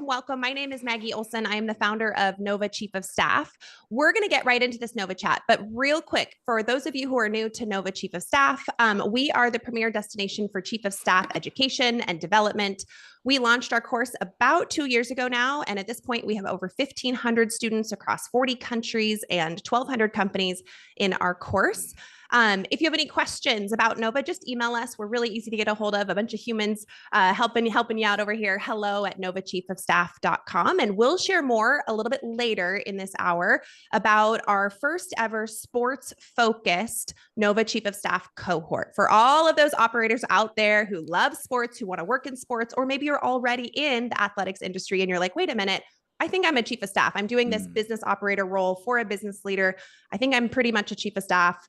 welcome. My name is Maggie Olson. I am the founder of Nova Chief of Staff. We're going to get right into this Nova chat, but real quick, for those of you who are new to Nova Chief of Staff, we are the premier destination for Chief of Staff education and development. We launched our course about 2 years ago now, and at this point, we have over 1,500 students across 40 countries and 1,200 companies in our course. If you have any questions about Nova, just email us. We're really easy to get a hold of. A bunch of humans helping you out over here. hello@novachiefofstaff.com. And we'll share more a little bit later in this hour about our first ever sports focused Nova Chief of Staff cohort. For all of those operators out there who love sports, who want to work in sports, or maybe you're already in the athletics industry and you're like, wait a minute, I think I'm a chief of staff. I'm doing this business operator role for a business leader. I think I'm pretty much a chief of staff.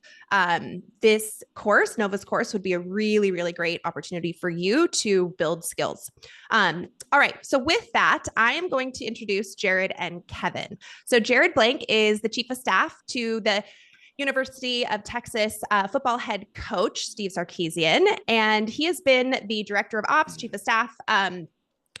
This course, Nova's course, would be a really, really great opportunity for you to build skills. All right. So with that, I am going to introduce Jared and Kevin. So Jared Blank is the chief of staff to the University of Texas football head coach, Steve Sarkisian, and he has been the director of ops, chief of staff,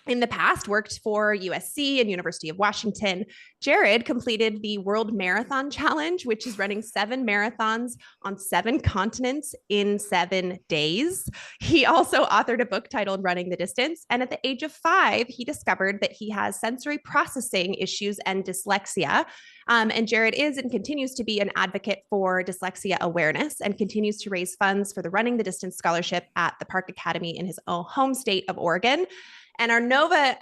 in the past, worked for USC and University of Washington. Jared completed the World Marathon Challenge, which is running 7 marathons on 7 continents in 7 days. He also authored a book titled Running the Distance. And at the age of 5, he discovered that he has sensory processing issues and dyslexia. And Jared is and continues to be an advocate for dyslexia awareness and continues to raise funds for the Running the Distance Scholarship at the Park Academy in his own home state of Oregon. And our Nova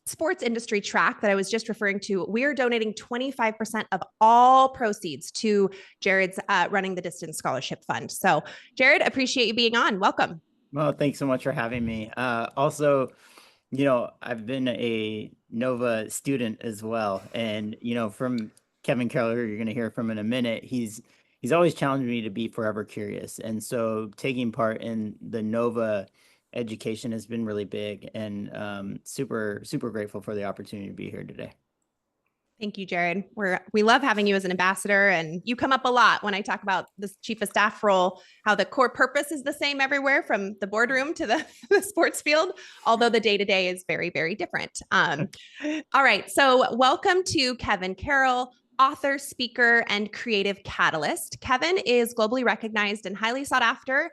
sports industry track that I was just referring to, we are donating 25% of all proceeds to Jared's Running the Distance Scholarship Fund. So Jared, appreciate you being on. Welcome. Well, thanks so much for having me. Also, I've been a Nova student as well. And, from Kevin Carroll, who you're going to hear from in a minute, he's always challenged me to be forever curious. And so taking part in the Nova education has been really big, and super, super grateful for the opportunity to be here today. Thank you, Jared. We love having you as an ambassador, and you come up a lot when I talk about this chief of staff role, how the core purpose is the same everywhere from the boardroom to the sports field, although the day-to-day is very, very different. All right. So welcome to Kevin Carroll, author, speaker, and creative catalyst. Kevin is globally recognized and highly sought after,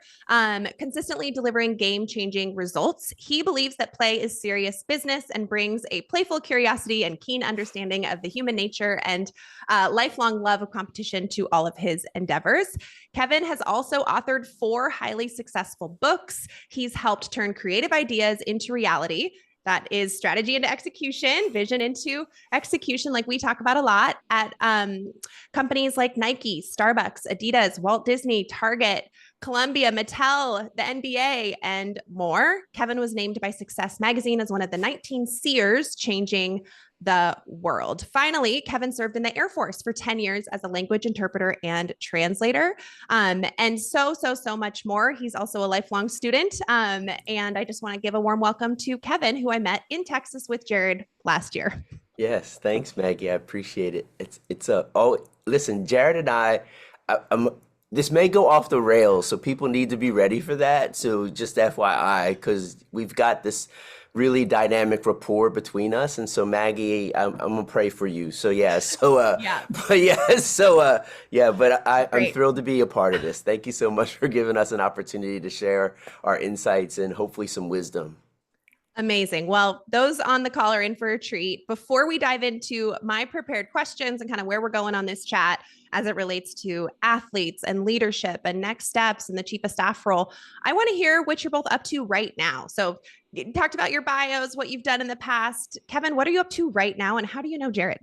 consistently delivering game-changing results. He believes that play is serious business and brings a playful curiosity and keen understanding of the human nature and lifelong love of competition to all of his endeavors. Kevin has also authored 4 highly successful books. He's helped turn creative ideas into reality. That is strategy into execution, vision into execution, like we talk about a lot at companies like Nike, Starbucks, Adidas, Walt Disney, Target, Columbia, Mattel, the NBA, and more. Kevin was named by Success Magazine as one of the 19 seers changing the world. Finally, Kevin served in the Air Force for 10 years as a language interpreter and translator, and so much more. He's also a lifelong student, and I just want to give a warm welcome to Kevin, who I met in Texas with Jared last year. Yes, thanks, Maggie. I appreciate it. Listen, Jared and this may go off the rails, so people need to be ready for that. So just FYI, because we've got this really dynamic rapport between us. And so Maggie, I'm gonna pray for you. So I'm thrilled to be a part of this. Thank you so much for giving us an opportunity to share our insights and hopefully some wisdom. Amazing. Well, those on the call are in for a treat. Before we dive into my prepared questions and kind of where we're going on this chat as it relates to athletes and leadership and next steps and the chief of staff role, I want to hear what you're both up to right now. So you talked about your bios, what you've done in the past. Kevin, what are you up to right now? And how do you know Jared?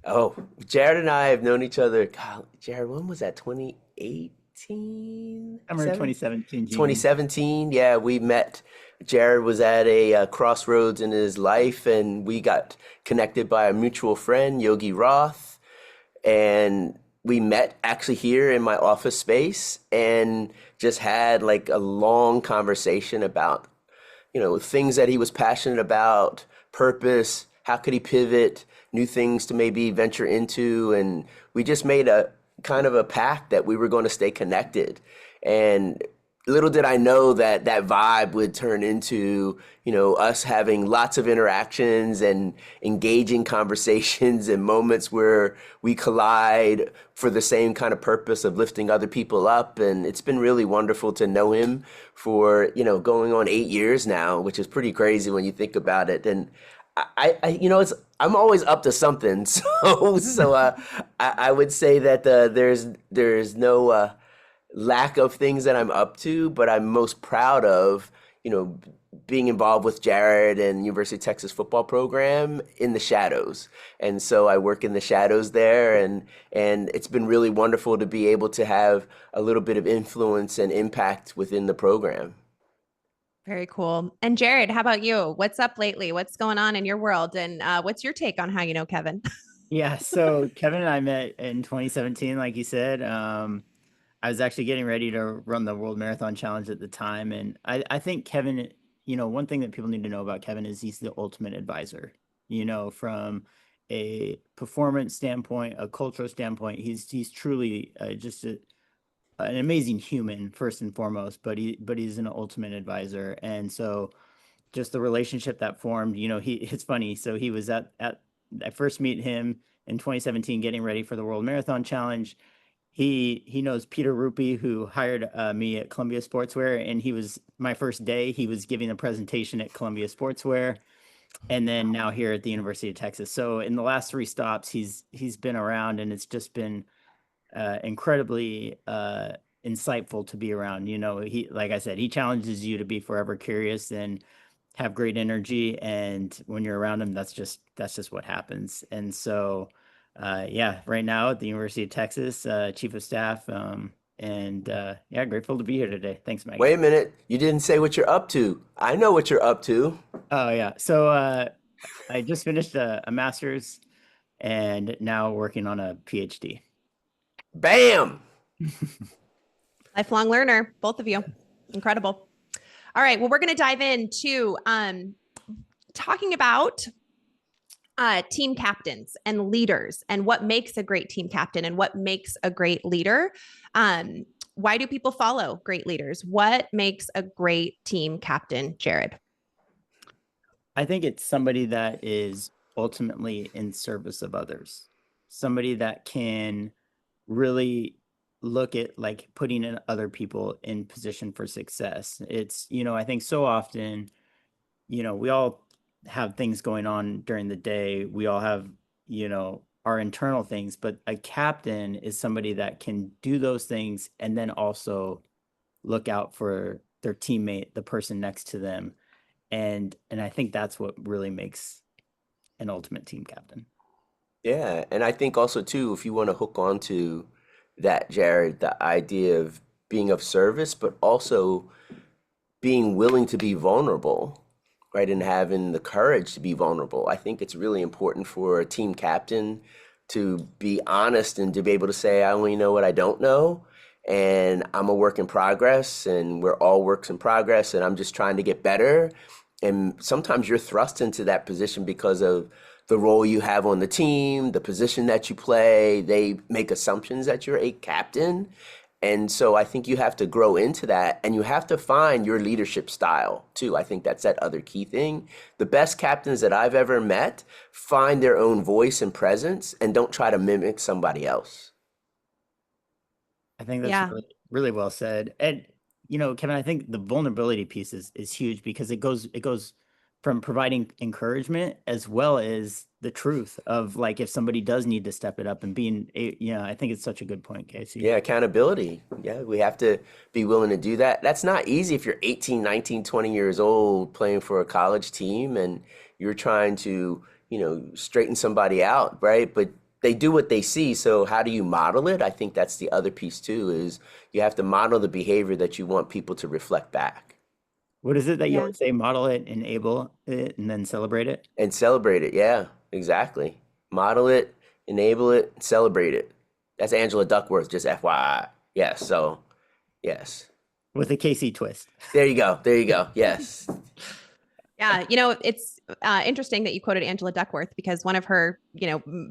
Oh, Jared and I have known each other. God, Jared, when was that? 2018? I remember 2017. 2017. Yeah, we met. Jared was at a crossroads in his life, and we got connected by a mutual friend, Yogi Roth. And we met actually here in my office space and just had like a long conversation about, things that he was passionate about, purpose, how could he pivot, new things to maybe venture into. And we just made a kind of a pact that we were going to stay connected. And little did I know that that vibe would turn into, us having lots of interactions and engaging conversations and moments where we collide for the same kind of purpose of lifting other people up. And it's been really wonderful to know him for, going on 8 years now, which is pretty crazy when you think about it. And I'm always up to something. I would say that there's no lack of things that I'm up to, but I'm most proud of, being involved with Jared and University of Texas Football Program in the shadows. And so I work in the shadows there, and it's been really wonderful to be able to have a little bit of influence and impact within the program. Very cool. And Jared, how about you? What's up lately? What's going on in your world? And what's your take on how you know Kevin? Yeah, so Kevin and I met in 2017, like you said. I was actually getting ready to run the World Marathon Challenge at the time. And I think Kevin, one thing that people need to know about Kevin is he's the ultimate advisor, from a performance standpoint, a cultural standpoint. He's truly just an amazing human first and foremost, but he's an ultimate advisor. And so just the relationship that formed, it's funny. So he was I first meet him in 2017, getting ready for the World Marathon Challenge. He knows Peter Rupi, who hired me at Columbia Sportswear, and he was my first day. He was giving a presentation at Columbia Sportswear, and then now here at the University of Texas. So in the last 3 stops, he's been around, and it's just been incredibly insightful to be around. He, like I said, he challenges you to be forever curious and have great energy, and when you're around him, that's just what happens. And so. Right now at the University of Texas, Chief of Staff, grateful to be here today. Thanks, Maggie. Wait a minute. You didn't say what you're up to. I know what you're up to. Oh, yeah. So I just finished a master's and now working on a PhD. Bam! Lifelong learner, both of you. Incredible. All right. Well, we're going to dive into talking about team captains and leaders and what makes a great team captain and what makes a great leader. Why do people follow great leaders? What makes a great team captain, Jared? I think it's somebody that is ultimately in service of others, somebody that can really look at like putting in other people in position for success. It's, I think so often, we all have things going on during the day. We all have, our internal things, but a captain is somebody that can do those things and then also look out for their teammate, the person next to them. And I think that's what really makes an ultimate team captain. Yeah, and I think also too, if you want to hook on to that, Jared, the idea of being of service, but also being willing to be vulnerable, right? And having the courage to be vulnerable. I think it's really important for a team captain to be honest and to be able to say, I only know what I don't know. And I'm a work in progress, and we're all works in progress, and I'm just trying to get better. And sometimes you're thrust into that position because of the role you have on the team, the position that you play. They make assumptions that you're a captain. And so I think you have to grow into that, and you have to find your leadership style too. I think that's that other key thing. The best captains that I've ever met find their own voice and presence and don't try to mimic somebody else. I think that's really, really well said. And, Kevin, I think the vulnerability piece is huge because it goes from providing encouragement as well as the truth of like, if somebody does need to step it up and being, I think it's such a good point, Casey. Yeah, accountability. Yeah, we have to be willing to do that. That's not easy if you're 18, 19, 20 years old playing for a college team and you're trying to, straighten somebody out, right? But they do what they see. So how do you model it? I think that's the other piece too, is you have to model the behavior that you want people to reflect back. What is it that you always say? Model it, enable it, and then celebrate it? And celebrate it. Yeah, exactly. Model it, enable it, celebrate it. That's Angela Duckworth, just FYI. Yes. So, yes. With a KC twist. There you go. There you go. Yes. Yeah, it's interesting that you quoted Angela Duckworth because one of her,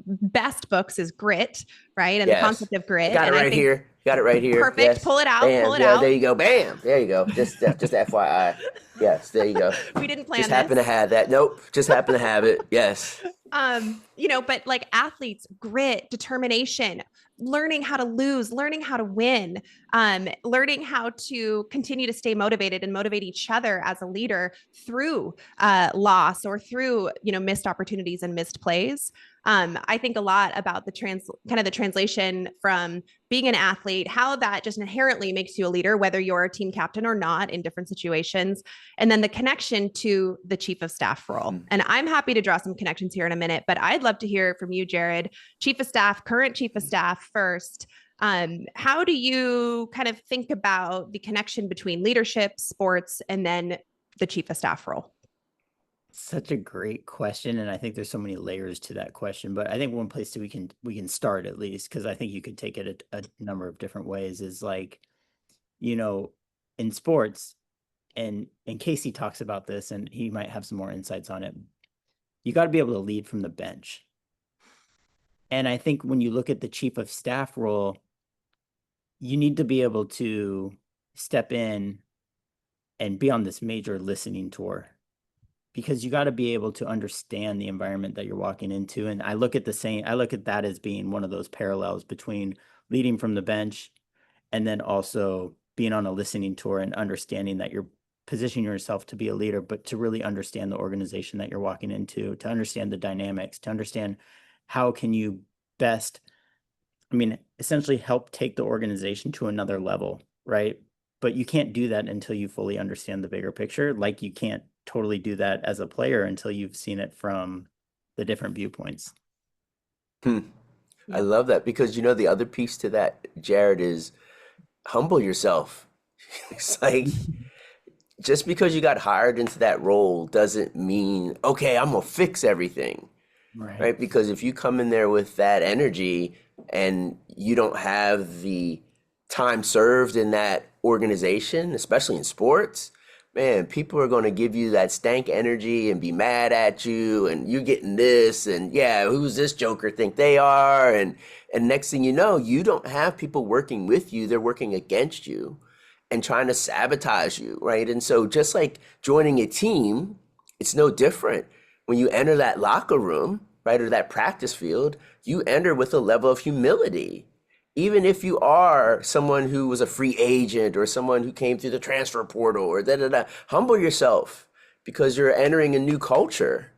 best books is Grit, right? And the Yes. concept of grit. Got it And I right think here. Got it right here. perfect. Yes. Pull it out. Pull Bam. it Yeah, there out. you go. Bam. There you go. Just FYI. Yes, there you go. We didn't Just plan happen to this. have that. Nope. Just happen to have it. Yes. But like athletes, grit, determination, learning how to lose, learning how to win, learning how to continue to stay motivated and motivate each other as a leader through loss or through, missed opportunities and missed plays. I think a lot about the translation from being an athlete, how that just inherently makes you a leader, whether you're a team captain or not in different situations. And then the connection to the chief of staff role. Mm-hmm. And I'm happy to draw some connections here in a minute, but I'd love to hear from you, Jared, chief of staff, current chief of staff first. How do you kind of think about the connection between leadership, sports, and then the chief of staff role? Such a great question, and I think there's so many layers to that question. But I think one place that we can start, at least, because I think you could take it a number of different ways, is like, in sports, and Casey talks about this, and he might have some more insights on it. You got to be able to lead from the bench. And I think when you look at the chief of staff role, you need to be able to step in and be on this major listening tour, because you got to be able to understand the environment that you're walking into. And I look at that as being one of those parallels between leading from the bench and then also being on a listening tour and understanding that you're positioning yourself to be a leader, but to really understand the organization that you're walking into, to understand the dynamics, to understand how can you best, essentially help take the organization to another level, right? But you can't do that until you fully understand the bigger picture. Like, you can't totally do that as a player until you've seen it from the different viewpoints. I love that, because the other piece to that, Jared, is humble yourself. It's like, just because you got hired into that role doesn't mean, okay, I'm gonna fix everything, right? Because if you come in there with that energy and you don't have the time served in that organization, especially in sports, man, people are going to give you that stank energy and be mad at you, and you getting this, and yeah, who's this joker think they are? And next thing you know, you don't have people working with you, they're working against you and trying to sabotage you, right? And so just like joining a team, it's no different. When you enter that locker room, right, or that practice field, you enter with a level of humility. Even if you are someone who was a free agent or someone who came through the transfer portal or humble yourself, because you're entering a new culture,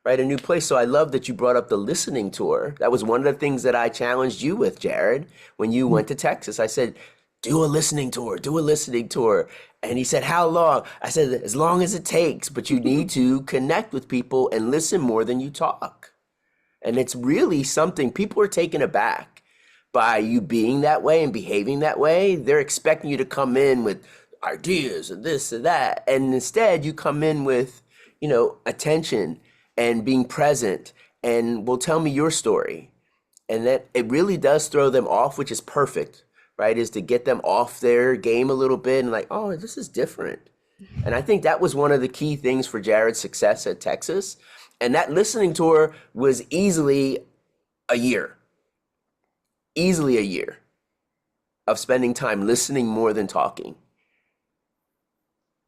right? A new place. So I love that you brought up the listening tour. That was one of the things that I challenged you with, Jared, when you went to Texas. I said, do a listening tour, do a listening tour. And he said, how long? I said, as long as it takes, but you need to connect with people and listen more than you talk. And it's really something people are taken aback by you being that way and behaving that way. They're expecting you to come in with ideas and this and that. And instead you come in with, attention and being present and, well, tell me your story. And that it really does throw them off, which is perfect, right? Is to get them off their game a little bit and like, oh, this is different. And I think that was one of the key things for Jared's success at Texas. And that listening tour was easily a year of spending time listening more than talking.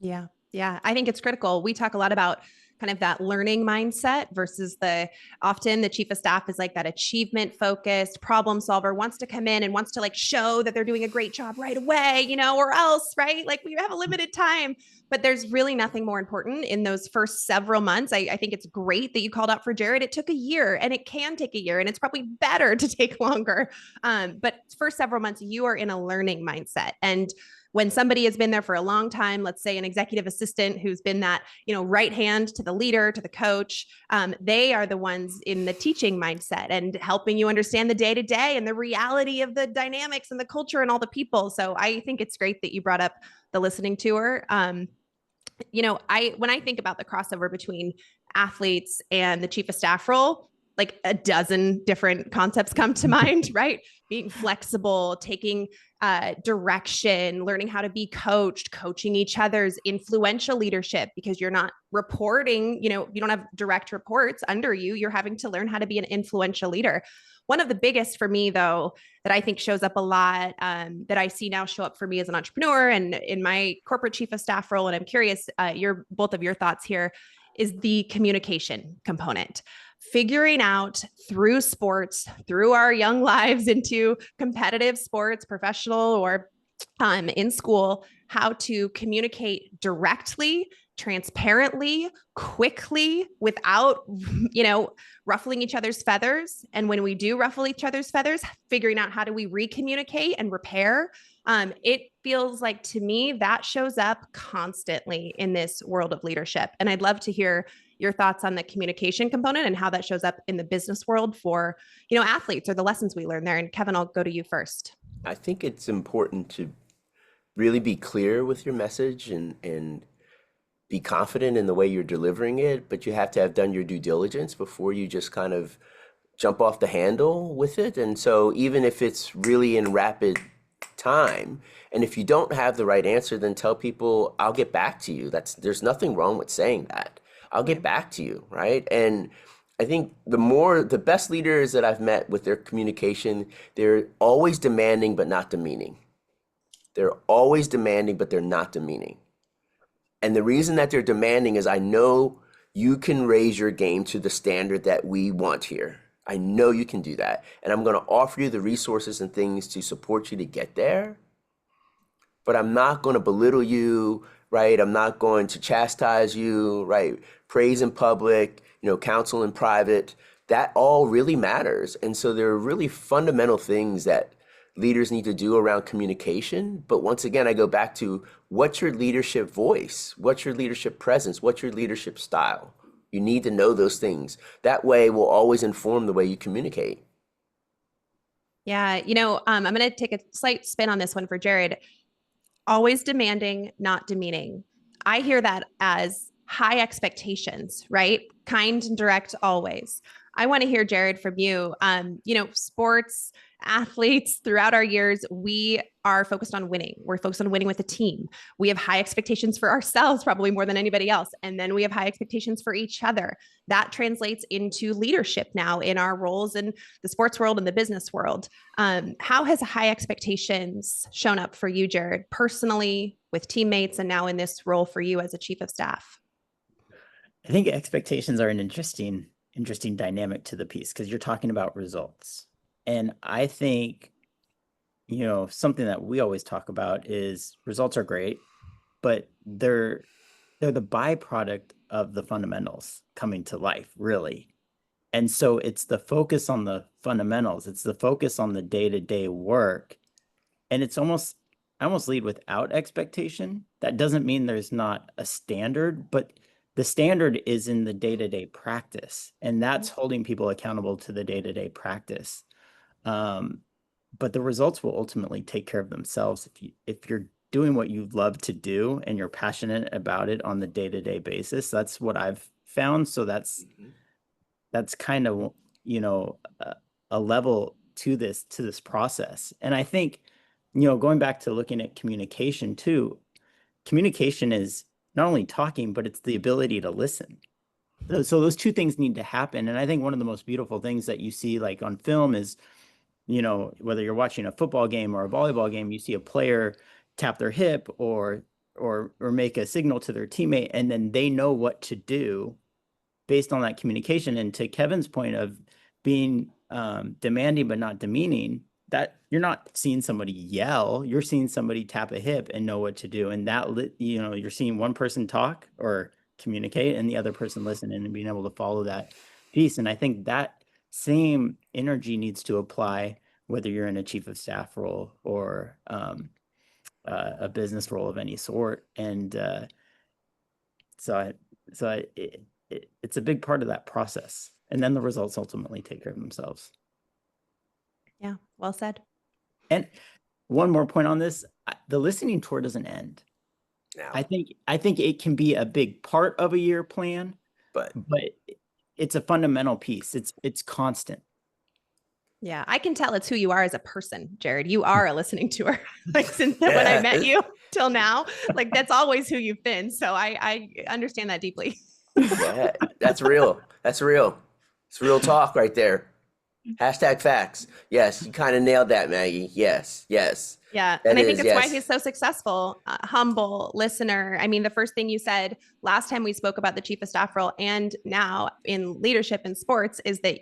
Yeah. I think it's critical. We talk a lot about kind of that learning mindset versus often the chief of staff is like that achievement focused problem solver, wants to come in and wants to like show that they're doing a great job right away, or else, right? Like, we have a limited time, but there's really nothing more important in those first several months. I think it's great that you called out for Jared. It took a year, and it can take a year, and it's probably better to take longer. But for several months, you are in a learning mindset. And when somebody has been there for a long time, let's say an executive assistant who's been that, right hand to the leader, to the coach, they are the ones in the teaching mindset and helping you understand the day-to-day and the reality of the dynamics and the culture and all the people. So I think it's great that you brought up the listening tour. When I think about the crossover between athletes and the chief of staff role, like a dozen different concepts come to mind, right? Being flexible, taking direction, learning how to be coached, coaching each other's influential leadership, because you're not reporting, you don't have direct reports under you. You're having to learn how to be an influential leader. One of the biggest for me, though, that I think shows up a lot, that I see now show up for me as an entrepreneur and in my corporate chief of staff role, and I'm curious both of your thoughts here, is the communication component. Figuring out through sports, through our young lives into competitive sports, professional or in school, how to communicate directly, transparently, quickly, without, ruffling each other's feathers. And when we do ruffle each other's feathers, figuring out how do we recommunicate and repair. It feels like to me that shows up constantly in this world of leadership. And I'd love to hear your thoughts on the communication component and how that shows up in the business world for, athletes, or the lessons we learn there. And Kevin, I'll go to you first. I think it's important to really be clear with your message and be confident in the way you're delivering it, but you have to have done your due diligence before you just kind of jump off the handle with it. And so even if it's really in rapid time, and if you don't have the right answer, then tell people, I'll get back to you. There's nothing wrong with saying that. I'll get back to you, right? And I think the best leaders that I've met with their communication, they're always demanding but not demeaning. They're always demanding, but they're not demeaning. And the reason that they're demanding is I know you can raise your game to the standard that we want here. I know you can do that. And I'm going to offer you the resources and things to support you to get there. But I'm not going to belittle you, right? I'm not going to chastise you, right? Praise in public, counsel in private. That all really matters. And so there are really fundamental things that leaders need to do around communication. But once again, I go back to what's your leadership voice? What's your leadership presence? What's your leadership style? You need to know those things. That way will always inform the way you communicate. Yeah. I'm going to take a slight spin on this one for Jared. Always demanding, not demeaning. I hear that as high expectations, right? Kind and direct always. I want to hear, Jared, from you. Sports athletes throughout our years, we are focused on winning. We're focused on winning with a team. We have high expectations for ourselves, probably more than anybody else. And then we have high expectations for each other. That translates into leadership now in our roles in the sports world and the business world. How has high expectations shown up for you, Jared, personally, with teammates, and now in this role for you as a chief of staff? I think expectations are an interesting dynamic to the piece, because you're talking about results. And I think, something that we always talk about is results are great, but they're the byproduct of the fundamentals coming to life, really. And so it's the focus on the fundamentals. It's the focus on the day-to-day work. And I almost lead without expectation. That doesn't mean there's not a standard, but the standard is in the day-to-day practice, and that's holding people accountable to the day-to-day practice. But the results will ultimately take care of themselves if you're doing what you love to do and you're passionate about it on the day-to-day basis. That's what I've found. So that's kind of a level to this process. And I think going back to looking at communication too, communication is not only talking, but it's the ability to listen. So those two things need to happen. And I think one of the most beautiful things that you see like on film is, whether you're watching a football game or a volleyball game, you see a player tap their hip or make a signal to their teammate, and then they know what to do based on that communication. And to Kevin's point of being demanding but not demeaning, that you're not seeing somebody yell, you're seeing somebody tap a hip and know what to do. And that, you're seeing one person talk or communicate and the other person listen, and being able to follow that piece. And I think that same energy needs to apply whether you're in a chief of staff role or a business role of any sort. And so it's a big part of that process. And then the results ultimately take care of themselves. Yeah, well said. And one more point on this, the listening tour doesn't end. No. I think it can be a big part of a year plan, but it's a fundamental piece. It's constant. Yeah, I can tell it's who you are as a person, Jared. You are a listening tour. Like since when I met you till now, like that's always who you've been. So I understand that deeply. Yeah, that's real. That's real. It's real talk right there. Hashtag facts. Yes, you kind of nailed that, Maggie. Yes, yes. Yeah. That And I think is, it's why yes. he's so successful, humble listener. I mean, the first thing you said last time we spoke about the chief of staff role and now in leadership in sports is that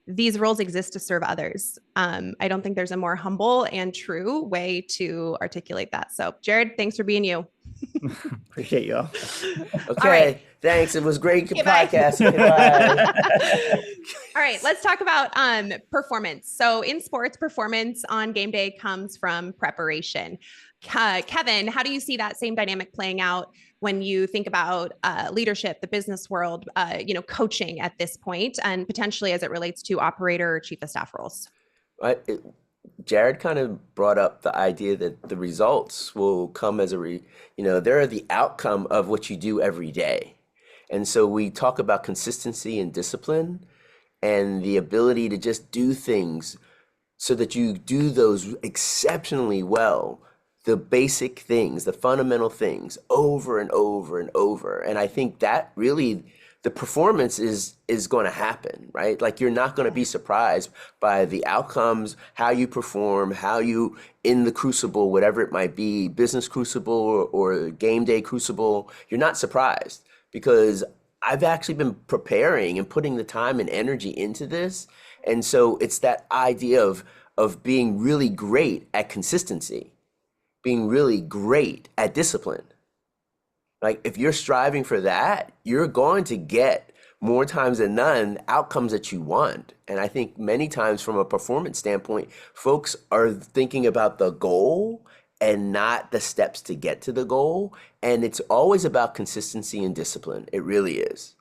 these roles exist to serve others. I don't think there's a more humble and true way to articulate that. So, Jared, thanks for being you. Appreciate you all. Okay, right. thanks. It was great Okay, bye. podcasting. Goodbye. All right, let's talk about performance. So in sports, performance on game day comes from preparation. Kevin, how do you see that same dynamic playing out when you think about leadership, the business world, coaching at this point, and potentially as it relates to operator or chief of staff roles? Jared kind of brought up the idea that the results will come as they're the outcome of what you do every day. And so we talk about consistency and discipline and the ability to just do things so that you do those exceptionally well, the basic things, the fundamental things over and over and over. And I think that really the performance is going to happen, right? Like you're not going to be surprised by the outcomes, how you perform, how you in the crucible, whatever it might be, business crucible or game day crucible, you're not surprised because I've actually been preparing and putting the time and energy into this. And so it's that idea of being really great at consistency, being really great at discipline. Like if you're striving for that, you're going to get more times than none outcomes that you want. And I think many times from a performance standpoint, folks are thinking about the goal and not the steps to get to the goal. And it's always about consistency and discipline. It really is.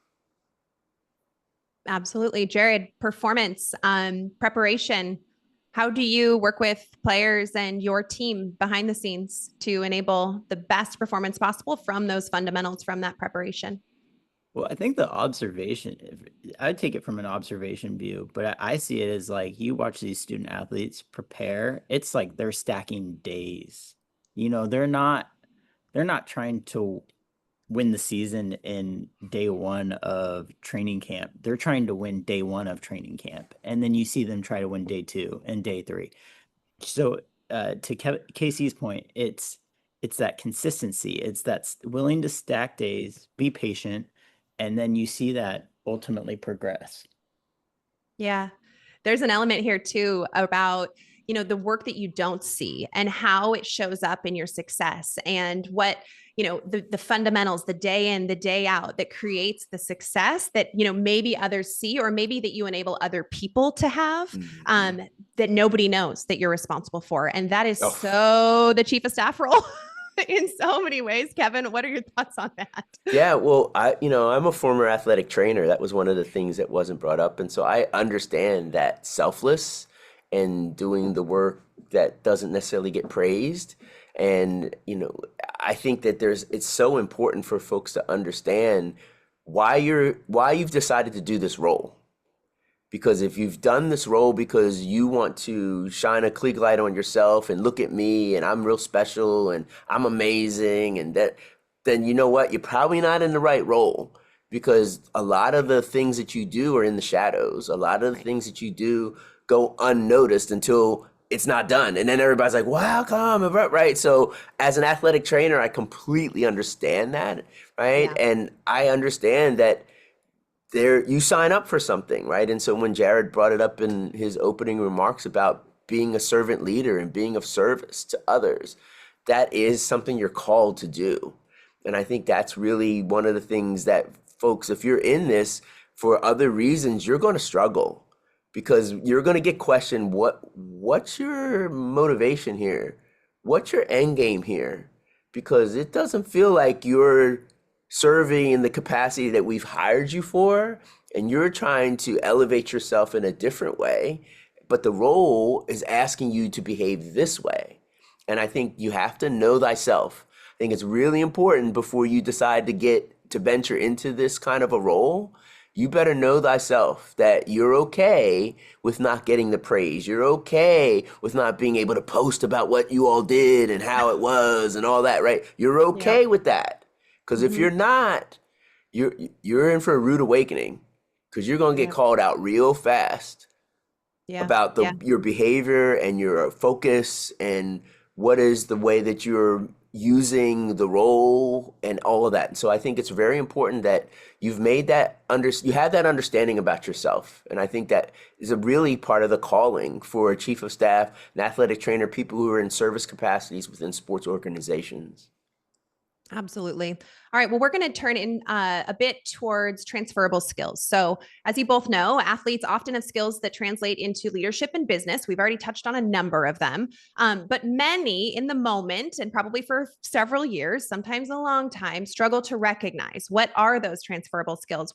Absolutely. Jared, performance, preparation. How do you work with players and your team behind the scenes to enable the best performance possible from those fundamentals, from that preparation? Well, I think the observation, I'd take it from an observation view, but I see it as like you watch these student athletes prepare. It's like they're stacking days. They're not trying to win the season in day one of training camp. They're trying to win day one of training camp. And then you see them try to win day two and day three. So to Casey's point, it's that consistency. It's that willing to stack days, be patient, and then you see that ultimately progress. Yeah. There's an element here too about, the work that you don't see and how it shows up in your success and what, the fundamentals, the day in, the day out that creates the success that, maybe others see, or maybe that you enable other people to have, that nobody knows that you're responsible for. And that is so the chief of staff role. In so many ways. Kevin, what are your thoughts on that? Yeah, well, I'm a former athletic trainer. That was one of the things that wasn't brought up. And so I understand that selfless and doing the work that doesn't necessarily get praised. And, I think that it's so important for folks to understand why you've decided to do this role. Because if you've done this role because you want to shine a Klieg light on yourself and look at me and I'm real special and I'm amazing and that, then you know what? You're probably not in the right role, because a lot of the things that you do are in the shadows. A lot of the things that you do go unnoticed until it's not done. And then everybody's like, well, how come? Right? So as an athletic trainer, I completely understand that, right? Yeah. And I understand that you sign up for something, right? And so when Jared brought it up in his opening remarks about being a servant leader and being of service to others, that is something you're called to do. And I think that's really one of the things that folks, if you're in this for other reasons, you're going to struggle, because you're going to get questioned. What's your motivation here? What's your end game here? Because it doesn't feel like you're serving in the capacity that we've hired you for, and you're trying to elevate yourself in a different way, but the role is asking you to behave this way. And I think you have to know thyself. I think it's really important before you decide to venture into this kind of a role. You better know thyself that you're okay with not getting the praise. You're okay with not being able to post about what you all did and how it was and all that, right? You're okay Yep. with that. Because if you're not, you're in for a rude awakening, because you're going to get Yep. called out real fast Yeah. about Yeah. your behavior and your focus and what is the way that you're using the role and all of that. So I think it's very important that you've made that you have that understanding about yourself. And I think that is a really part of the calling for a chief of staff, an athletic trainer, people who are in service capacities within sports organizations. Absolutely. All right. Well, we're going to turn in a bit towards transferable skills. So, as you both know, athletes often have skills that translate into leadership and business. We've already touched on a number of them, but many in the moment, and probably for several years, sometimes a long time, struggle to recognize what are those transferable skills.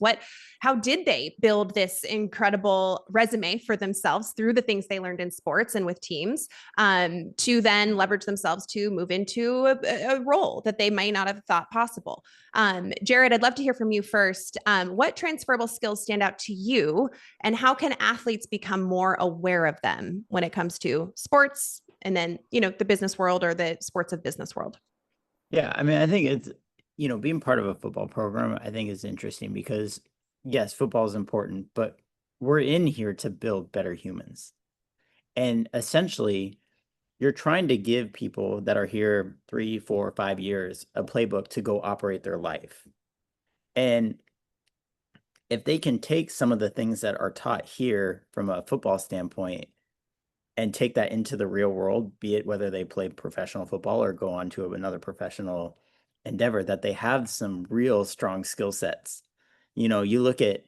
How did they build this incredible resume for themselves through the things they learned in sports and with teams, to then leverage themselves to move into a role that they might not have thought possible. Jared, I'd love to hear from you first. What transferable skills stand out to you, and how can athletes become more aware of them when it comes to sports and then, the business world or the sports of business world? Yeah, I mean, I think it's, being part of a football program, I think is interesting because, yes, football is important, but we're in here to build better humans. And essentially, you're trying to give people that are here 3, 4, 5 years a playbook to go operate their life. And if they can take some of the things that are taught here from a football standpoint and take that into the real world, be it whether they play professional football or go on to another professional endeavor, that they have some real strong skill sets. You look at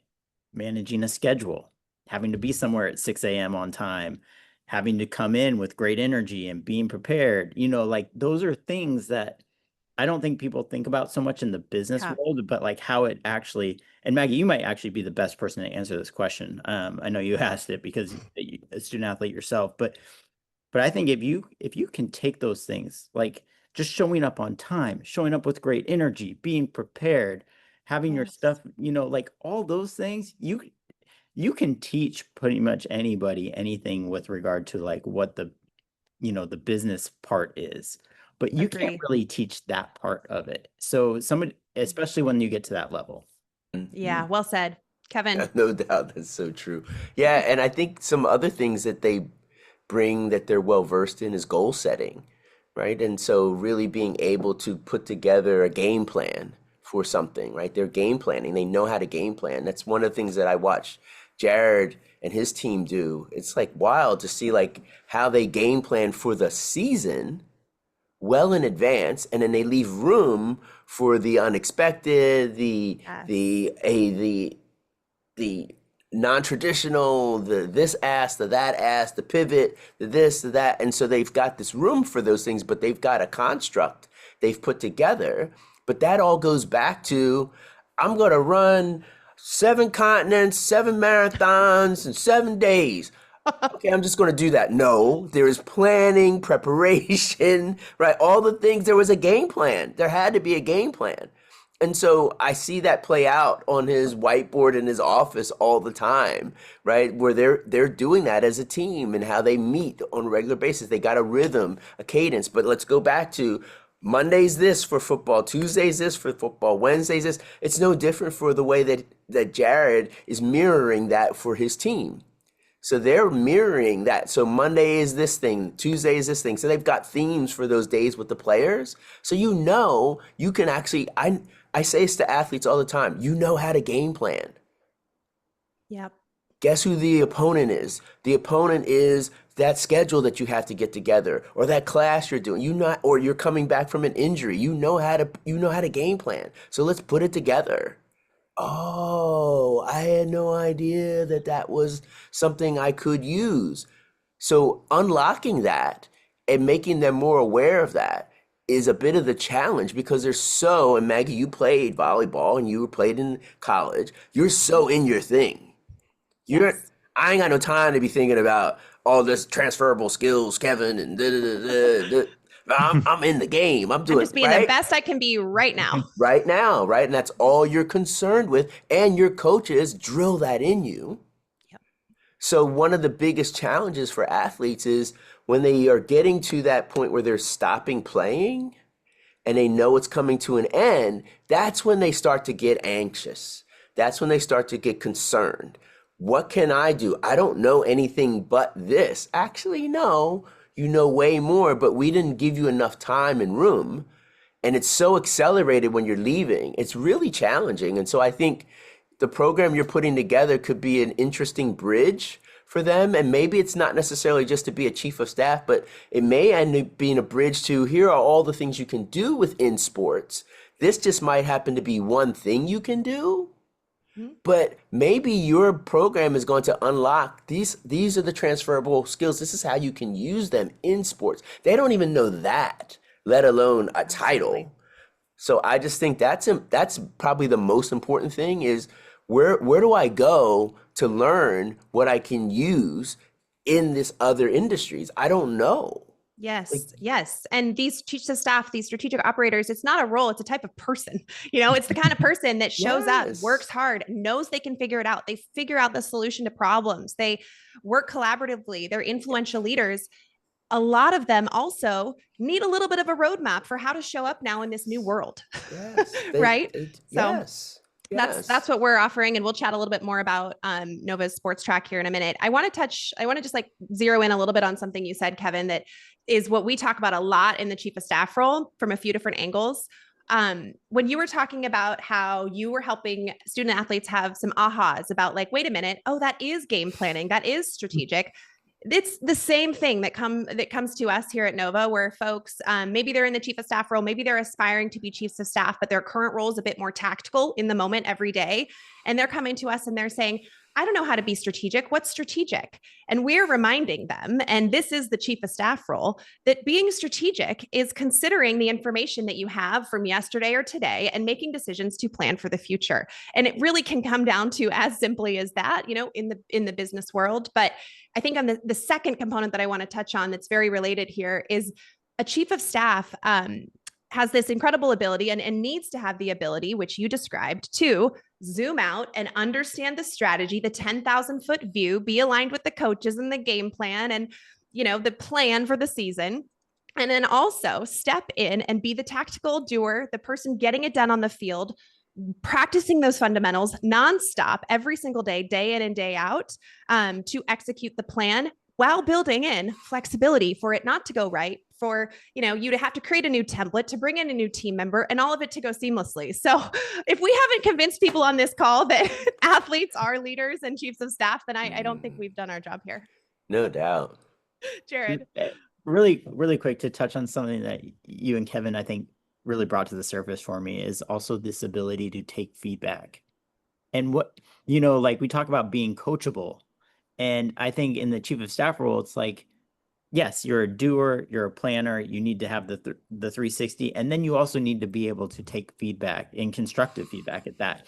managing a schedule, having to be somewhere at 6 a.m. on time, having to come in with great energy and being prepared, like those are things that I don't think people think about so much in the business world, but like how it actually, and Maggie, you might actually be the best person to answer this question. I know you asked it because you're a student athlete yourself, but I think if you can take those things, like just showing up on time, showing up with great energy, being prepared, having your stuff, like all those things, you can teach pretty much anybody anything with regard to like what the business part is, but you can't Agree. really teach that part of it. So somebody, especially when you get to that level. Yeah, well said. Kevin. No doubt, that's so true. Yeah, and I think some other things that they bring that they're well versed in is goal setting, right? And so really being able to put together a game plan for something, right? They're game planning. They know how to game plan. That's one of the things that I watched Jared and his team do. It's like wild to see like how they game plan for the season well in advance, and then they leave room for the unexpected, the non-traditional, the this ask, the that ask, the pivot, the this, the that. And so they've got this room for those things, but they've got a construct they've put together. But that all goes back to, I'm going to run 7 continents, 7 marathons in 7 days. Okay, I'm just going to do that. No, there is planning, preparation, right? All the things, there was a game plan. There had to be a game plan. And so I see that play out on his whiteboard in his office all the time, right? Where they're doing that as a team and how they meet on a regular basis. They got a rhythm, a cadence. But let's go back to Monday's this for football, Tuesday's this for football, Wednesday's this. It's no different for the way that Jared is mirroring that for his team. So they're mirroring that. So Monday is this thing, Tuesday is this thing. So they've got themes for those days with the players. So you can actually, I say this to athletes all the time, you know how to game plan. Yep. Guess who the opponent is? The opponent is that schedule that you have to get together, or that class you're doing. Or you're coming back from an injury. You know how to game plan. So let's put it together. Oh, I had no idea that was something I could use. So unlocking that and making them more aware of that is a bit of the challenge, because and Maggie, you played volleyball and you played in college. You're so in your thing. I ain't got no time to be thinking about all this transferable skills, Kevin, and I'm in the game. I'm doing I'm just being the best I can be right now. right now, right? And that's all you're concerned with. And your coaches drill that in you. Yep. So one of the biggest challenges for athletes is when they are getting to that point where they're stopping playing and they know it's coming to an end, that's when they start to get anxious. That's when they start to get concerned. What can I do? I don't know anything but this. Actually, no, you know way more, but we didn't give you enough time and room. And it's so accelerated when you're leaving. It's really challenging. And so I think the program you're putting together could be an interesting bridge for them. And maybe it's not necessarily just to be a chief of staff, but it may end up being a bridge to here are all the things you can do within sports. This just might happen to be one thing you can do. But maybe your program is going to unlock these are the transferable skills. This is how you can use them in sports. They don't even know that, let alone a title. So I just think that's probably the most important thing is where do I go to learn what I can use in this other industries? I don't know. Yes. Yes. And these chiefs of staff, these strategic operators, it's not a role, it's a type of person. It's the kind of person that shows up, works hard, knows they can figure it out. They figure out the solution to problems. They work collaboratively. They're influential leaders. A lot of them also need a little bit of a roadmap for how to show up now in this new world. Yes. Right? Yes. That's what we're offering. And we'll chat a little bit more about Nova's sports track here in a minute. I want to just like zero in a little bit on something you said, Kevin, that is what we talk about a lot in the chief of staff role from a few different angles. When you were talking about how you were helping student athletes have some ahas about like, wait a minute, oh, that is game planning, that is strategic. It's the same thing that comes to us here at Nova, where folks, maybe they're in the chief of staff role, maybe they're aspiring to be chiefs of staff, but their current role is a bit more tactical in the moment every day. And they're coming to us and they're saying, I don't know how to be strategic. What's strategic? And we're reminding them, and this is the chief of staff role, that being strategic is considering the information that you have from yesterday or today and making decisions to plan for the future. And it really can come down to as simply as that, in the business world. But I think on the second component that I want to touch on that's very related here is a chief of staff has this incredible ability and needs to have the ability, which you described, to zoom out and understand the strategy, the 10,000-foot view, be aligned with the coaches and the game plan and, the plan for the season. And then also step in and be the tactical doer, the person getting it done on the field, practicing those fundamentals nonstop every single day, day in and day out, to execute the plan while building in flexibility for it not to go right, for you to have to create a new template, to bring in a new team member, and all of it to go seamlessly. So if we haven't convinced people on this call that athletes are leaders and chiefs of staff, then I don't think we've done our job here. No doubt. Jared. Really, really quick to touch on something that you and Kevin, I think, really brought to the surface for me is also this ability to take feedback. And what, like we talk about being coachable. And I think in the chief of staff role, it's like, yes, you're a doer, you're a planner, you need to have the 360, and then you also need to be able to take feedback and constructive feedback at that.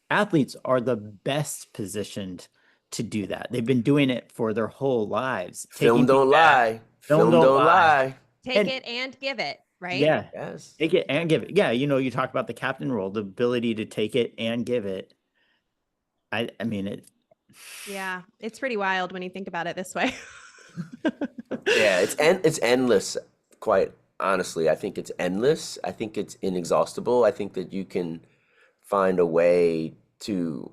Athletes are the best positioned to do that. They've been doing it for their whole lives. Film don't lie. Film don't lie. Take it and give it, right? Yeah. Yes. Take it and give it. Yeah, you talk about the captain role, the ability to take it and give it. I mean it. Yeah, it's pretty wild when you think about it this way. Yeah, it's endless, quite honestly. I think it's endless. I think it's inexhaustible. I think that you can find a way to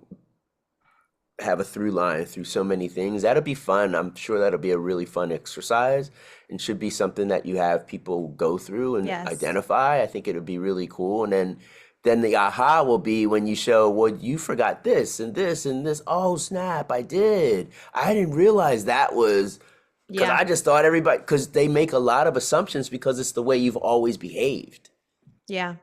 have a through line through so many things. That'll be fun. I'm sure that'll be a really fun exercise and should be something that you have people go through and identify. I think it would be really cool. And then the aha will be when you show, well, you forgot this and this and this. Oh, snap, I did. I didn't realize that was, because I just thought everybody, because they make a lot of assumptions because it's the way you've always behaved. Yeah.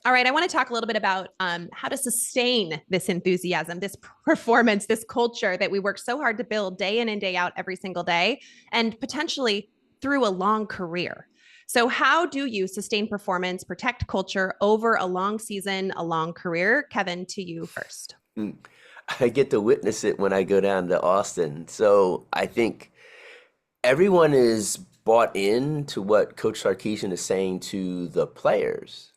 All right. I want to talk a little bit about how to sustain this enthusiasm, this performance, this culture that we work so hard to build day in and day out every single day, and potentially through a long career. So how do you sustain performance, protect culture over a long season, a long career? Kevin, to you first. I get to witness it when I go down to Austin. So I think everyone is bought into what Coach Sarkisian is saying to the players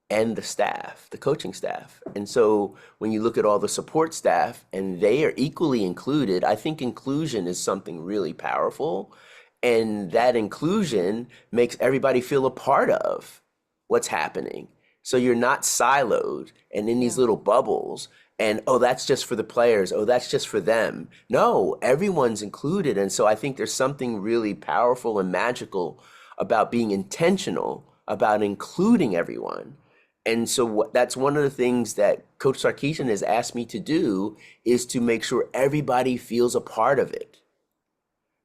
and the staff, the coaching staff. And so when you look at all the support staff and they are equally included, I think inclusion is something really powerful. And that inclusion makes everybody feel a part of what's happening. So you're not siloed and in these little bubbles and, oh, that's just for the players. Oh, that's just for them. No, everyone's included. And so I think there's something really powerful and magical about being intentional about including everyone. And so that's one of the things that Coach Sarkisian has asked me to do is to make sure everybody feels a part of it.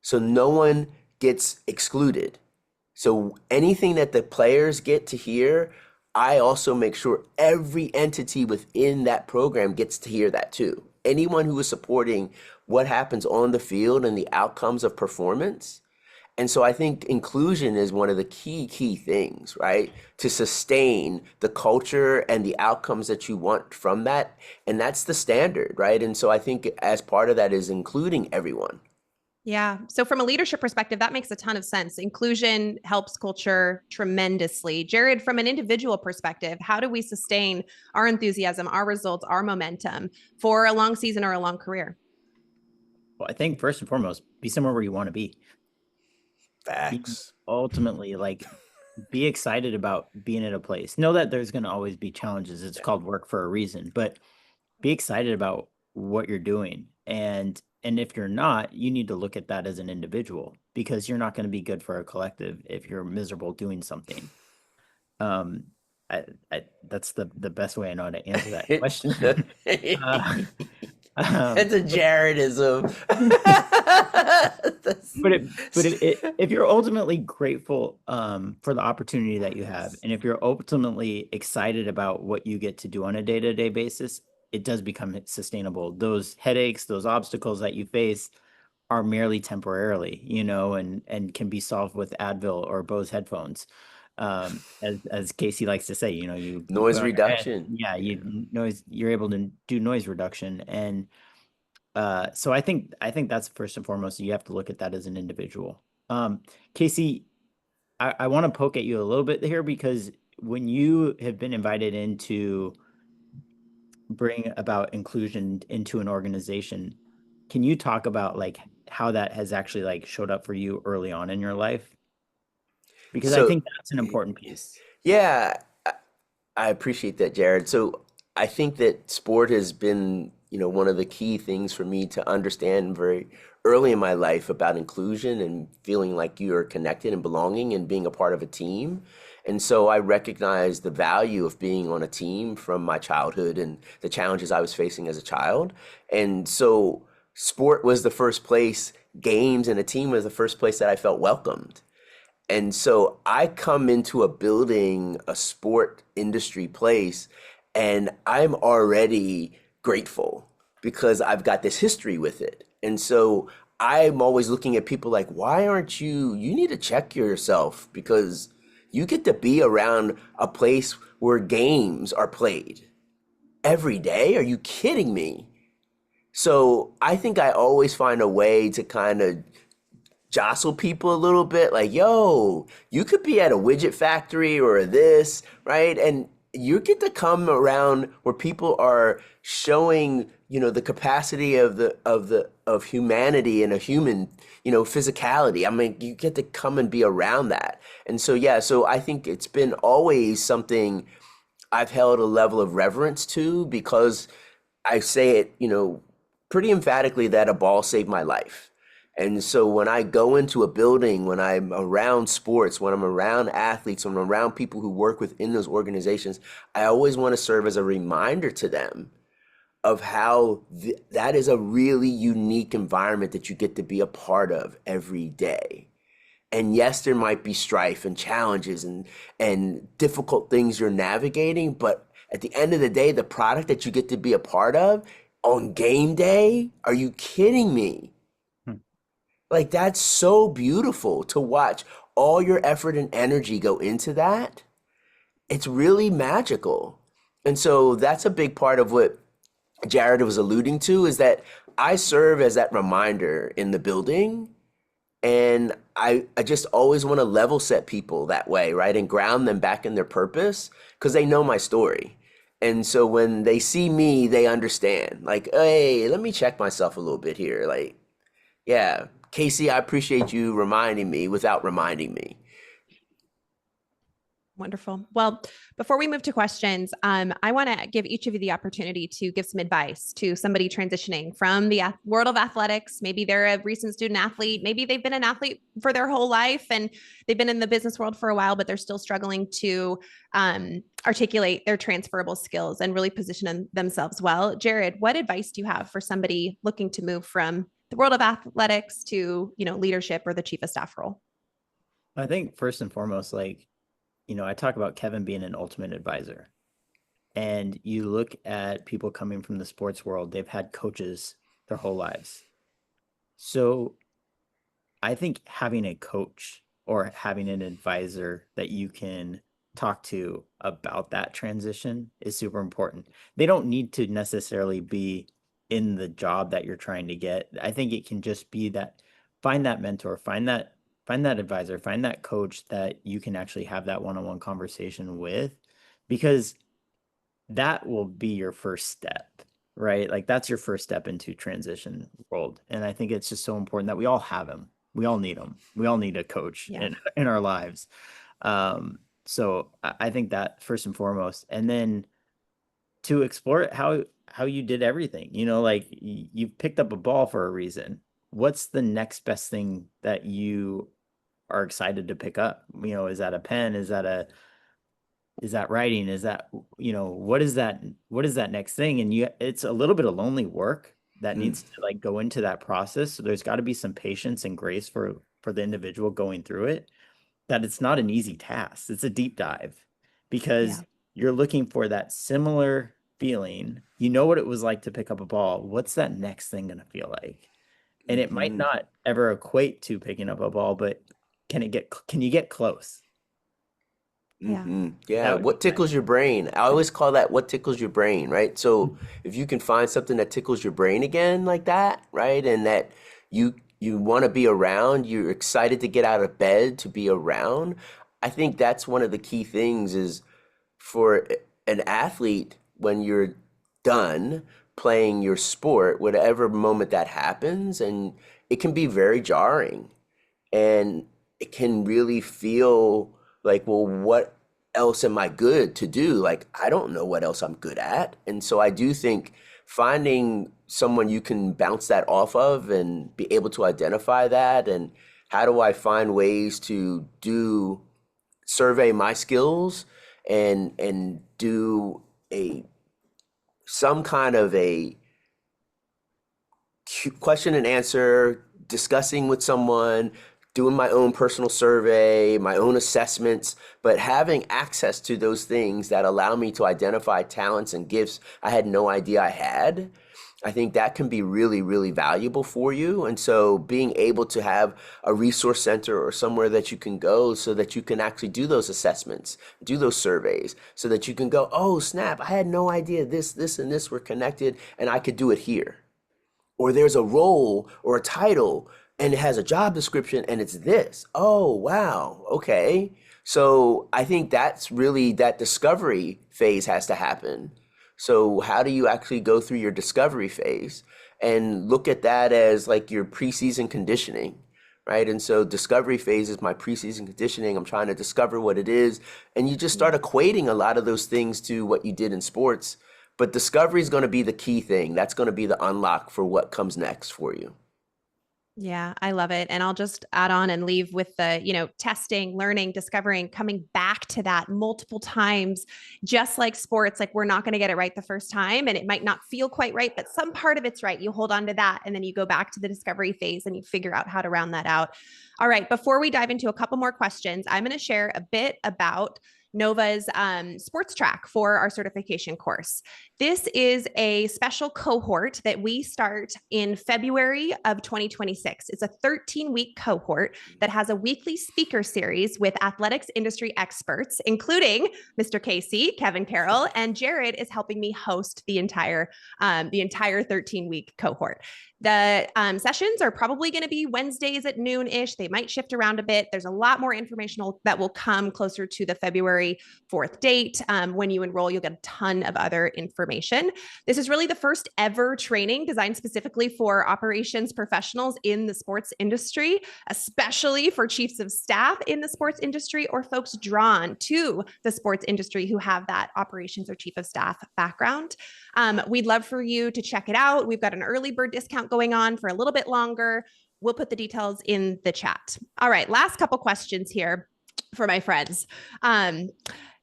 So no one gets excluded. So anything that the players get to hear, I also make sure every entity within that program gets to hear that too. Anyone who is supporting what happens on the field and the outcomes of performance. And so I think inclusion is one of the key things, right? To sustain the culture and the outcomes that you want from that. And that's the standard, right? And so I think as part of that is including everyone. Yeah. So from a leadership perspective, that makes a ton of sense. Inclusion helps culture tremendously. Jared, from an individual perspective, how do we sustain our enthusiasm, our results, our momentum for a long season or a long career? Well, I think first and foremost, be somewhere where you want to be. Facts. Ultimately, like, be excited about being at a place. Know that there's going to always be challenges. It's called work for a reason, but be excited about what you're doing. And if you're not, you need to look at that as an individual, because you're not going to be good for a collective if you're miserable doing something. That's the best way I know how to answer that question. It's a Jaredism. If you're ultimately grateful for the opportunity that you have, and if you're ultimately excited about what you get to do on a day-to-day basis, it does become sustainable. Those headaches, those obstacles that you face are merely temporarily, and can be solved with Advil or Bose headphones. As Casey likes to say, you noise reduction. You're able to do noise reduction. And so I think that's first and foremost, you have to look at that as an individual. Casey, I want to poke at you a little bit here, because when you have been invited in to bring about inclusion into an organization, can you talk about like how that has actually like showed up for you early on in your life? Because I think that's an important piece. Yeah, I appreciate that, Jared. So I think that sport has been, one of the key things for me to understand very early in my life about inclusion and feeling like you're connected and belonging and being a part of a team. And so I recognize the value of being on a team from my childhood and the challenges I was facing as a child. And so sport was the first place, games and a team was the first place that I felt welcomed. And so I come into a building, a sport industry place, and I'm already grateful because I've got this history with it. And so I'm always looking at people like, why aren't you need to check yourself, because you get to be around a place where games are played every day. Are you kidding me? So I think I always find a way to kind of jostle people a little bit, like, yo, you could be at a widget factory or this, right? And you get to come around where people are showing, the capacity of humanity and a human, physicality. I mean, you get to come and be around that. And so, so I think it's been always something I've held a level of reverence to, because I say it, pretty emphatically that a ball saved my life. And so when I go into a building, when I'm around sports, when I'm around athletes, when I'm around people who work within those organizations, I always want to serve as a reminder to them of how that is a really unique environment that you get to be a part of every day. And yes, there might be strife and challenges and difficult things you're navigating, but at the end of the day, the product that you get to be a part of on game day, are you kidding me? Like, that's so beautiful to watch all your effort and energy go into that. It's really magical. And so that's a big part of what Jared was alluding to, is that I serve as that reminder in the building And I just always want to level set people that way, right? And ground them back in their purpose because they know my story. And so when they see me, they understand, like, hey, let me check myself a little bit here. Like, yeah, Casey, I appreciate you reminding me without reminding me. Wonderful. Well, before we move to questions, I want to give each of you the opportunity to give some advice to somebody transitioning from the world of athletics. Maybe they're a recent student athlete. Maybe they've been an athlete for their whole life and they've been in the business world for a while, but they're still struggling to articulate their transferable skills and really position themselves well. Jared, what advice do you have for somebody looking to move from the world of athletics to, leadership or the chief of staff role? I think first and foremost, I talk about Kevin being an ultimate advisor. And you look at people coming from the sports world, they've had coaches their whole lives. So I think having a coach or having an advisor that you can talk to about that transition is super important. They don't need to necessarily be in the job that you're trying to get. I think it can just be that, find that mentor, find that advisor, find that coach that you can actually have that one-on-one conversation with, because that will be your first step, right? Like that's your first step into transition world. And I think it's just so important that we all have them. We all need them. We all need a coach in our lives. So I think that first and foremost, and then to explore how you did everything, like you picked up a ball for a reason. What's the next best thing that you are excited to pick up? Is that a pen? Is that writing? Is that, what is that next thing? And it's a little bit of lonely work that needs to go into that process. So there's got to be some patience and grace for the individual going through it, that it's not an easy task. It's a deep dive because you're looking for that similar feeling. You know what it was like to pick up a ball. What's that next thing going to feel like? And it might not ever equate to picking up a ball, but can you get close? Yeah, what tickles your brain? I always call that what tickles your brain, right? So if you can find something that tickles your brain again like that, right? And that you want to be around, you're excited to get out of bed to be around. I think that's one of the key things is for an athlete, when you're done playing your sport, whatever moment that happens, and it can be very jarring and it can really feel like, well, what else am I good to do? Like, I don't know what else I'm good at. And so I do think finding someone you can bounce that off of and be able to identify that, and how do I find ways to survey my skills and do some kind of a question and answer, discussing with someone, doing my own personal survey, my own assessments, but having access to those things that allow me to identify talents and gifts I had no idea I had. I think that can be really, really valuable for you. And so being able to have a resource center or somewhere that you can go so that you can actually do those assessments, do those surveys, so that you can go, oh, snap, I had no idea this, and this were connected, and I could do it here. Or there's a role or a title and it has a job description and it's this. Oh, wow. Okay. So I think that's really, that discovery phase has to happen. So how do you actually go through your discovery phase and look at that as like your preseason conditioning, right? And so discovery phase is my preseason conditioning. I'm trying to discover what it is. And you just start equating a lot of those things to what you did in sports. But discovery is going to be the key thing. That's going to be the unlock for what comes next for you. Yeah, I love it. And I'll just add on and leave with the, testing, learning, discovering, coming back to that multiple times, just like sports. Like, we're not going to get it right the first time and it might not feel quite right, but some part of it's right. You hold on to that and then you go back to the discovery phase and you figure out how to round that out. All right. Before we dive into a couple more questions, I'm going to share a bit about Nova's sports track for our certification course. This is a special cohort that we start in February of 2026. It's a 13-week cohort that has a weekly speaker series with athletics industry experts, including Mr. Casey, Kevin Carroll, and Jared is helping me host the entire 13-week cohort. The sessions are probably going to be Wednesdays at noon-ish. They might shift around a bit. There's a lot more information that will come closer to the February 4th date. When you enroll, you'll get a ton of other information. This is really the first ever training designed specifically for operations professionals in the sports industry, especially for chiefs of staff in the sports industry or folks drawn to the sports industry who have that operations or chief of staff background. We'd love for you to check it out. We've got an early bird discount going on for a little bit longer. We'll put the details in the chat. All right, last couple questions here for my friends.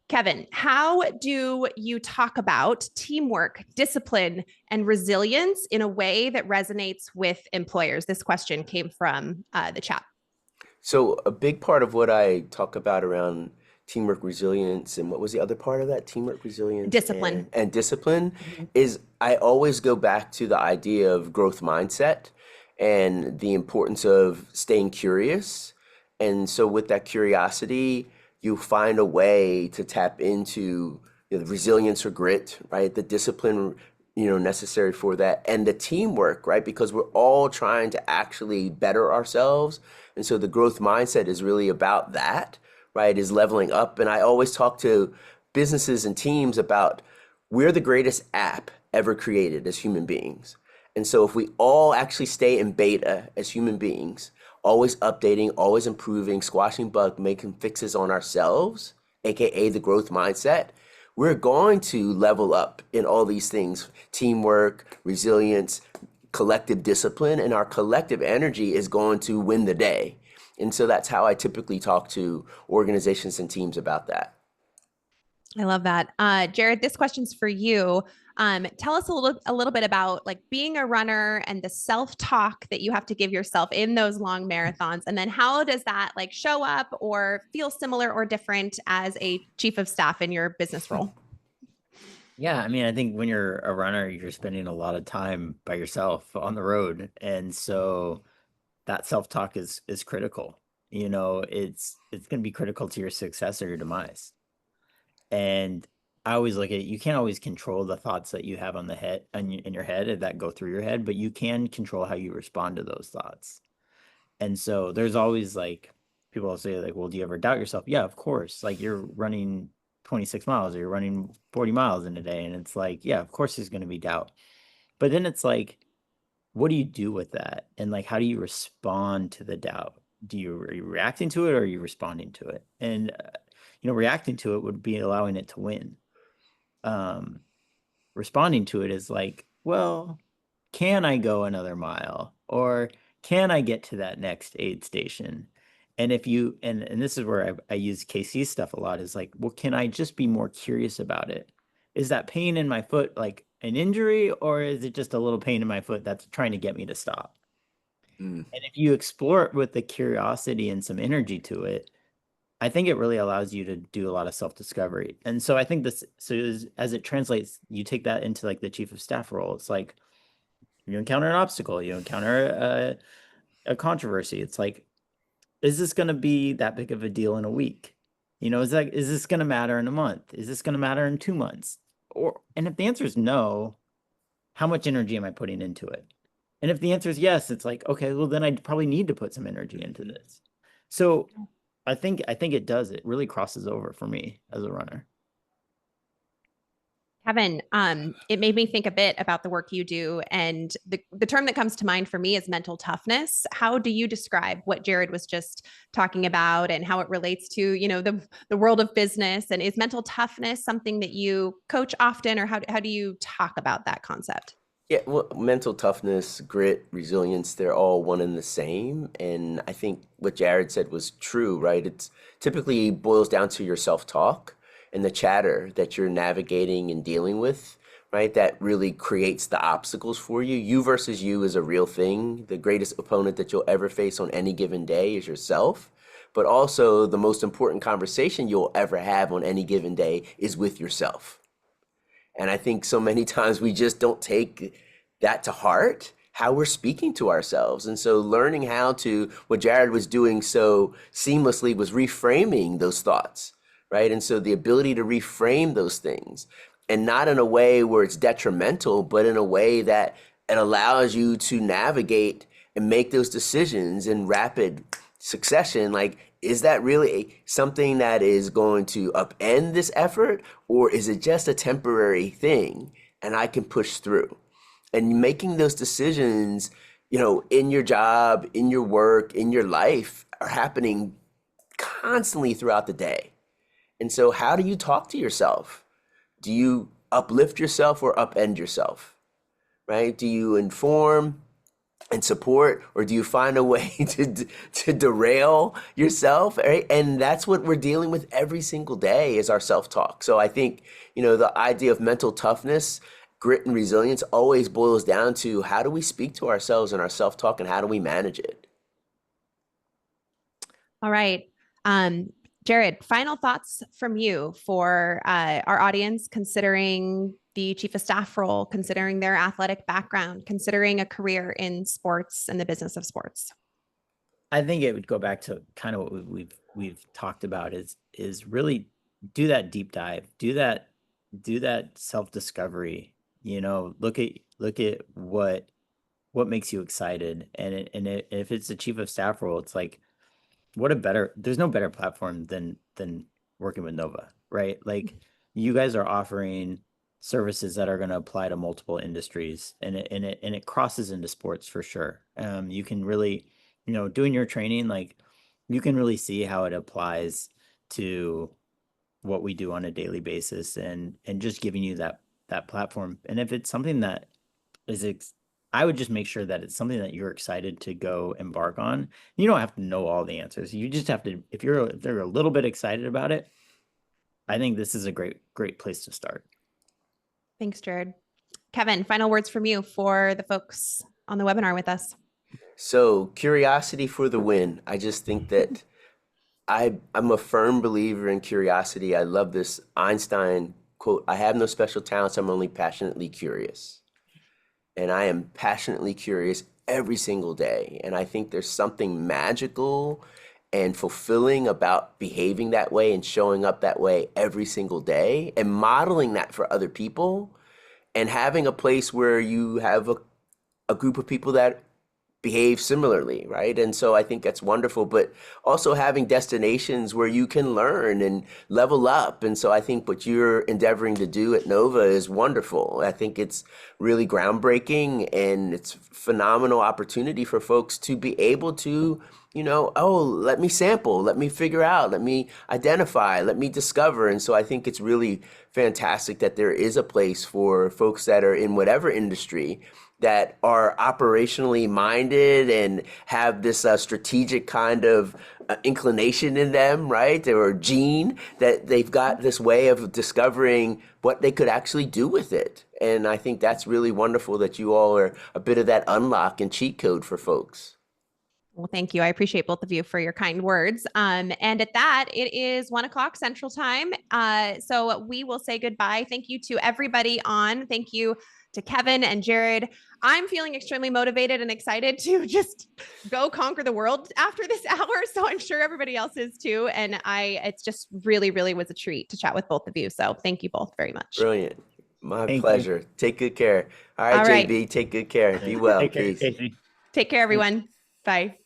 Kevin, how do you talk about teamwork, discipline, and resilience in a way that resonates with employers? This question came from the chat. So a big part of what I talk about around teamwork, resilience, and what was the other part of that? Teamwork, resilience, discipline. And discipline is I always go back to the idea of growth mindset and the importance of staying curious. And so with that curiosity, you find a way to tap into the resilience or grit, right? The discipline, necessary for that, and the teamwork, right? Because we're all trying to actually better ourselves. And so the growth mindset is really about that, right? Is leveling up. And I always talk to businesses and teams about we're the greatest app ever created as human beings. And so if we all actually stay in beta as human beings, always updating, always improving, squashing bugs, making fixes on ourselves, AKA the growth mindset, we're going to level up in all these things: teamwork, resilience, collective discipline, and our collective energy is going to win the day. And so that's how I typically talk to organizations and teams about that. I love that. Jared, this question's for you. Tell us a little bit about like being a runner and the self-talk that you have to give yourself in those long marathons. And then how does that like show up or feel similar or different as a chief of staff in your business role? Yeah, I mean, I think when you're a runner, you're spending a lot of time by yourself on the road. And so that self-talk is critical. It's going to be critical to your success or your demise. And I always look at it, you can't always control the thoughts that you have in your head that go through your head, but you can control how you respond to those thoughts. And so there's always like, people will say like, well, do you ever doubt yourself? Yeah, of course. Like you're running 26 miles or you're running 40 miles in a day. And it's like, yeah, of course there's going to be doubt. But then it's like, what do you do with that? And like, how do you respond to the doubt? Are you reacting to it or are you responding to it? And, reacting to it would be allowing it to win. Responding to it is like, well, can I go another mile? Or can I get to that next aid station? And if you, and this is where I use KC's stuff a lot, is like, well, can I just be more curious about it? Is that pain in my foot like an injury, or is it just a little pain in my foot that's trying to get me to stop? And if you explore it with the curiosity and some energy to it, I think it really allows you to do a lot of self-discovery. And so I think this, as it translates, you take that into like the chief of staff role. It's like you encounter an obstacle, you encounter a controversy. It's like, is this going to be that big of a deal in a week? Is this going to matter in a month? Is this going to matter in 2 months? And if the answer is no, how much energy am I putting into it? And if the answer is yes, it's like, okay, well then I probably need to put some energy into this. So I think it does. It really crosses over for me as a runner. Kevin, it made me think a bit about the work you do, and the term that comes to mind for me is mental toughness. How do you describe what Jared was just talking about and how it relates to, the world of business? And is mental toughness something that you coach often, or how do you talk about that concept? Yeah, well, mental toughness, grit, resilience, they're all one and the same. And I think what Jared said was true, right? It's typically boils down to your self-talk and the chatter that you're navigating and dealing with, right? That really creates the obstacles for you. You versus you is a real thing. The greatest opponent that you'll ever face on any given day is yourself. But also the most important conversation you'll ever have on any given day is with yourself. And I think so many times we just don't take that to heart, how we're speaking to ourselves. And so learning how to, what Jared was doing so seamlessly was reframing those thoughts, right? And so the ability to reframe those things, and not in a way where it's detrimental, but in a way that it allows you to navigate and make those decisions in rapid succession. Like, is that really something that is going to upend this effort, or is it just a temporary thing and I can push through? And making those decisions, in your job, in your work, in your life are happening constantly throughout the day. And so how do you talk to yourself? Do you uplift yourself or upend yourself, right? Do you inform and support, or do you find a way to derail yourself, right? And that's what we're dealing with every single day is our self-talk. So I think, the idea of mental toughness, grit, and resilience always boils down to how do we speak to ourselves and our self-talk, and how do we manage it? All right. Jared, final thoughts from you for our audience, considering the chief of staff role, considering their athletic background, considering a career in sports and the business of sports. I think it would go back to kind of what we've talked about is really do that deep dive, do that self-discovery, look at what makes you excited. And if it's the chief of staff role, it's like, there's no better platform than working with Nova, right? Like, you guys are offering services that are going to apply to multiple industries, and it crosses into sports for sure. You can really, doing your training, like, you can really see how it applies to what we do on a daily basis, and just giving you that platform. And if it's something that is I would just make sure that it's something that you're excited to go embark on. You don't have to know all the answers. You just have to, if they're a little bit excited about it, I think this is a great place to start. Thanks, Jared. Kevin, final words from you for the folks on the webinar with us. So, curiosity for the win. I just think that I'm a firm believer in curiosity. I love this Einstein quote, "I have no special talents, I'm only passionately curious." And I am passionately curious every single day. And I think there's something magical and fulfilling about behaving that way and showing up that way every single day and modeling that for other people, and having a place where you have a group of people that behave similarly, right? And so I think that's wonderful, but also having destinations where you can learn and level up. And so I think what you're endeavoring to do at Nova is wonderful. I think it's really groundbreaking, and it's a phenomenal opportunity for folks to be able to, let me sample, let me figure out, let me identify, let me discover. And so I think it's really fantastic that there is a place for folks that are in whatever industry that are operationally minded and have this strategic kind of inclination in them, right? Or gene, that they've got this way of discovering what they could actually do with it. And I think that's really wonderful that you all are a bit of that unlock and cheat code for folks. Well, thank you. I appreciate both of you for your kind words. And at that, it is 1:00 Central Time. So we will say goodbye. Thank you to everybody on. Thank you to Kevin and Jared. I'm feeling extremely motivated and excited to just go conquer the world after this hour. So I'm sure everybody else is too. And it's just really, really was a treat to chat with both of you. So thank you both very much. Brilliant. My Thank pleasure. you. Take good care. All right, All right. JB, take good care. Be well. Take care, Peace. Casey. Take care, everyone. Bye.